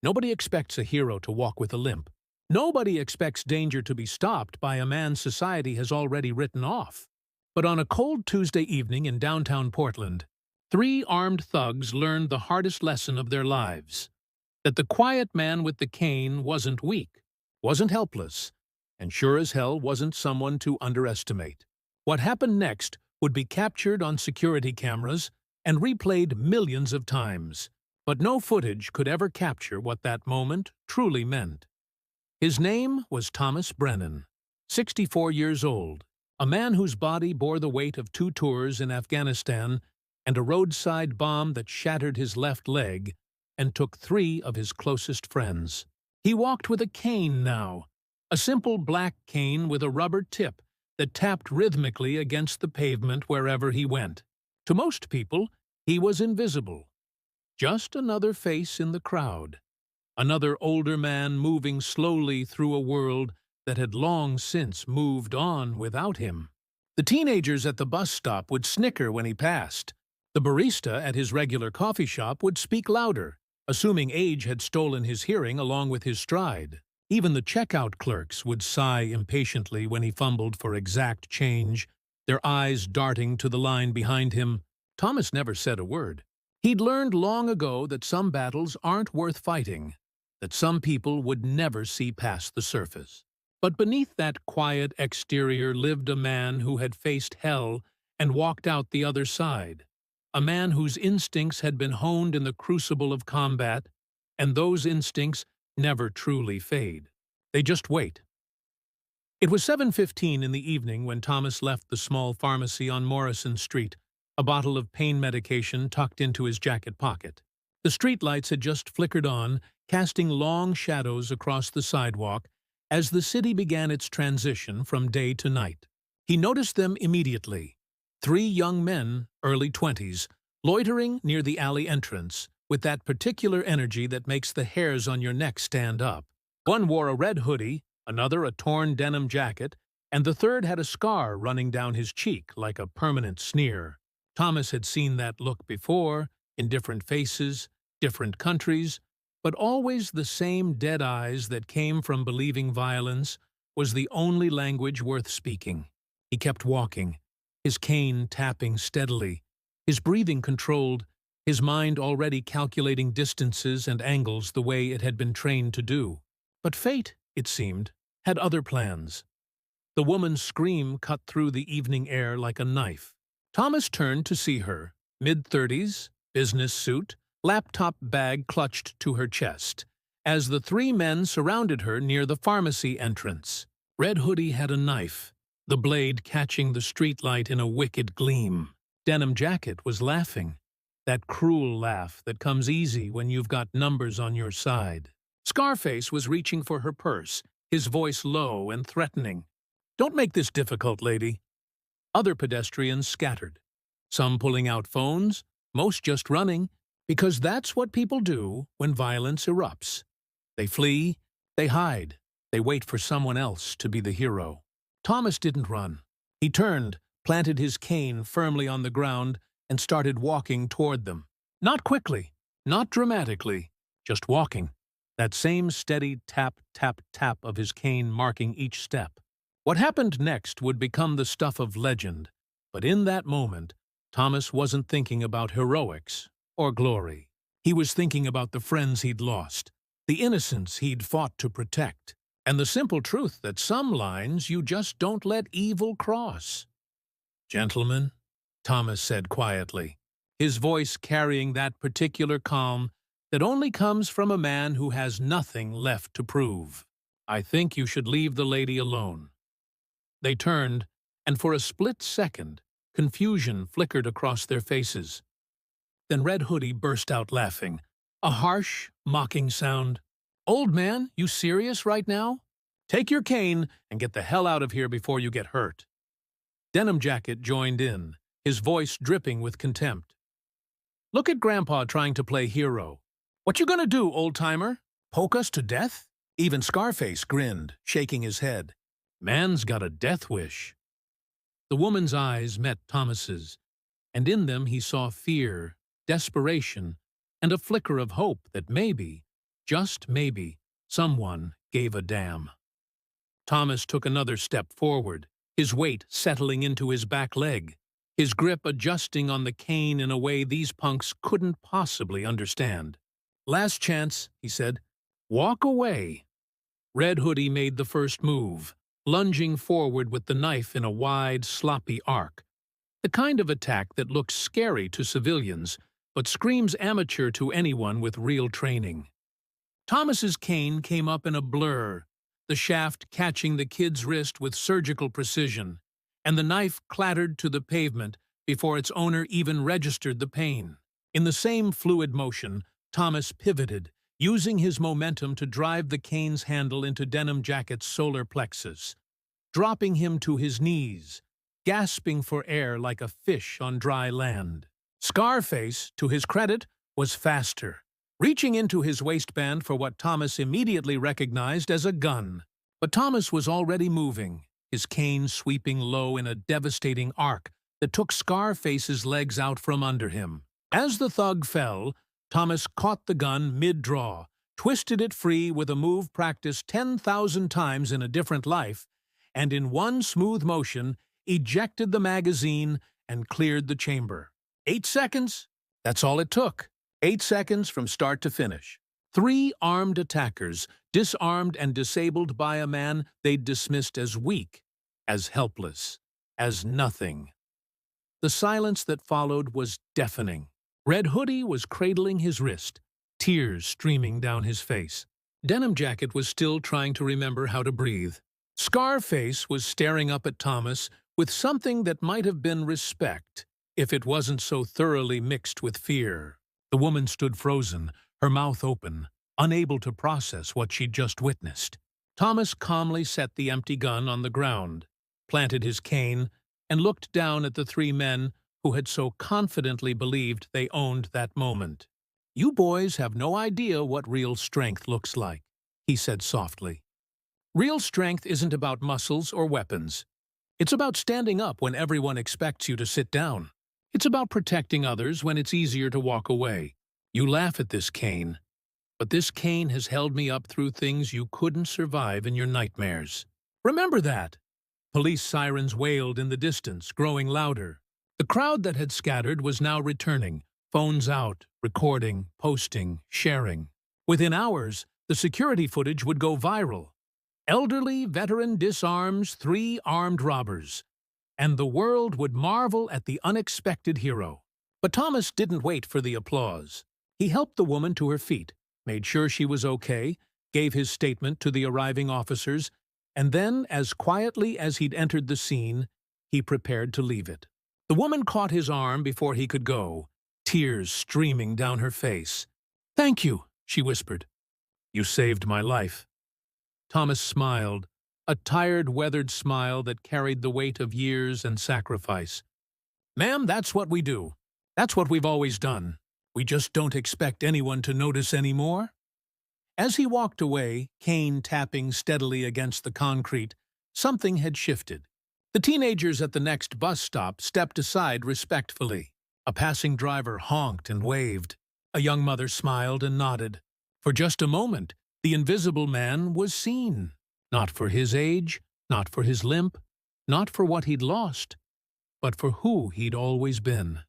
Nobody expects a hero to walk with a limp. Nobody expects danger to be stopped by a man society has already written off. But on a cold Tuesday evening in downtown Portland, three armed thugs learned the hardest lesson of their lives: that the quiet man with the cane wasn't weak, wasn't helpless, and sure as hell wasn't someone to underestimate. What happened next would be captured on security cameras and replayed millions of times, but no footage could ever capture what that moment truly meant. His name was Thomas Brennan, 64 years old, a man whose body bore the weight of 2 tours in Afghanistan and a roadside bomb that shattered his left leg and took 3 of his closest friends. He walked with a cane now, a simple black cane with a rubber tip that tapped rhythmically against the pavement wherever he went. To most people, he was invisible. Just another face in the crowd. Another older man moving slowly through a world that had long since moved on without him. The teenagers at the bus stop would snicker when he passed. The barista at his regular coffee shop would speak louder, assuming age had stolen his hearing along with his stride. Even the checkout clerks would sigh impatiently when he fumbled for exact change, their eyes darting to the line behind him. Thomas never said a word. He'd learned long ago that some battles aren't worth fighting, that some people would never see past the surface. But beneath that quiet exterior lived a man who had faced hell and walked out the other side, a man whose instincts had been honed in the crucible of combat, and those instincts never truly fade. They just wait. It was 7:15 in the evening when Thomas left the small pharmacy on Morrison Street, a bottle of pain medication tucked into his jacket pocket. The streetlights had just flickered on, casting long shadows across the sidewalk as the city began its transition from day to night. He noticed them immediately. 3 young men, early 20s, loitering near the alley entrance, with that particular energy that makes the hairs on your neck stand up. One wore a red hoodie, another a torn denim jacket, and the third had a scar running down his cheek like a permanent sneer. Thomas had seen that look before, in different faces, different countries, but always the same dead eyes that came from believing violence was the only language worth speaking. He kept walking, his cane tapping steadily, his breathing controlled, his mind already calculating distances and angles the way it had been trained to do. But fate, it seemed, had other plans. The woman's scream cut through the evening air like a knife. Thomas turned to see her, mid-30s, business suit, laptop bag clutched to her chest, as the 3 men surrounded her near the pharmacy entrance. Red hoodie had a knife, the blade catching the streetlight in a wicked gleam. Denim jacket was laughing, that cruel laugh that comes easy when you've got numbers on your side. Scarface was reaching for her purse, his voice low and threatening. "Don't make this difficult, lady." Other pedestrians scattered, some pulling out phones, most just running, because that's what people do when violence erupts. They flee, they hide, they wait for someone else to be the hero. Thomas didn't run. He turned, planted his cane firmly on the ground, and started walking toward them. Not quickly, not dramatically, just walking. That same steady tap, tap, tap of his cane marking each step. What happened next would become the stuff of legend, but in that moment, Thomas wasn't thinking about heroics or glory. He was thinking about the friends he'd lost, the innocence he'd fought to protect, and the simple truth that some lines you just don't let evil cross. "Gentlemen," Thomas said quietly, his voice carrying that particular calm that only comes from a man who has nothing left to prove, "I think you should leave the lady alone." They turned, and for a split second, confusion flickered across their faces. Then Red Hoodie burst out laughing, a harsh, mocking sound. "Old man, you serious right now? Take your cane and get the hell out of here before you get hurt." Denim Jacket joined in, his voice dripping with contempt. "Look at Grandpa trying to play hero. What you gonna do, old-timer? Poke us to death?" Even Scarface grinned, shaking his head. "Man's got a death wish." The woman's eyes met Thomas's, and in them he saw fear, desperation, and a flicker of hope that maybe, just maybe, someone gave a damn. Thomas took another step forward, his weight settling into his back leg, his grip adjusting on the cane in a way these punks couldn't possibly understand. "Last chance," he said. "Walk away." Red Hoodie made the first move, lunging forward with the knife in a wide, sloppy arc. The kind of attack that looks scary to civilians, but screams amateur to anyone with real training. Thomas's cane came up in a blur, the shaft catching the kid's wrist with surgical precision, and the knife clattered to the pavement before its owner even registered the pain. In the same fluid motion, Thomas pivoted, using his momentum to drive the cane's handle into Denim Jacket's solar plexus, dropping him to his knees, gasping for air like a fish on dry land. Scarface, to his credit, was faster, reaching into his waistband for what Thomas immediately recognized as a gun. But Thomas was already moving, his cane sweeping low in a devastating arc that took Scarface's legs out from under him. As the thug fell, Thomas caught the gun mid-draw, twisted it free with a move practiced 10,000 times in a different life, and in one smooth motion, ejected the magazine and cleared the chamber. 8 seconds? That's all it took. 8 seconds from start to finish. 3 armed attackers, disarmed and disabled by a man they'd dismissed as weak, as helpless, as nothing. The silence that followed was deafening. Red Hoodie was cradling his wrist, tears streaming down his face. Denim Jacket was still trying to remember how to breathe. Scarface was staring up at Thomas with something that might have been respect, if it wasn't so thoroughly mixed with fear. The woman stood frozen, her mouth open, unable to process what she'd just witnessed. Thomas calmly set the empty gun on the ground, planted his cane, and looked down at the 3 men who had so confidently believed they owned that moment. "You boys have no idea what real strength looks like," he said softly. "Real strength isn't about muscles or weapons. It's about standing up when everyone expects you to sit down. It's about protecting others when it's easier to walk away. You laugh at this cane, but this cane has held me up through things you couldn't survive in your nightmares. Remember that." Police sirens wailed in the distance, growing louder. The crowd that had scattered was now returning, phones out, recording, posting, sharing. Within hours, the security footage would go viral. Elderly veteran disarms 3 armed robbers, and the world would marvel at the unexpected hero. But Thomas didn't wait for the applause. He helped the woman to her feet, made sure she was okay, gave his statement to the arriving officers, and then, as quietly as he'd entered the scene, he prepared to leave it. The woman caught his arm before he could go, tears streaming down her face. "Thank you," she whispered. "You saved my life." Thomas smiled, a tired, weathered smile that carried the weight of years and sacrifice. "Ma'am, that's what we do. That's what we've always done. We just don't expect anyone to notice anymore." As he walked away, cane tapping steadily against the concrete, something had shifted. The teenagers at the next bus stop stepped aside respectfully. A passing driver honked and waved. A young mother smiled and nodded. For just a moment, the invisible man was seen. Not for his age, not for his limp, not for what he'd lost, but for who he'd always been.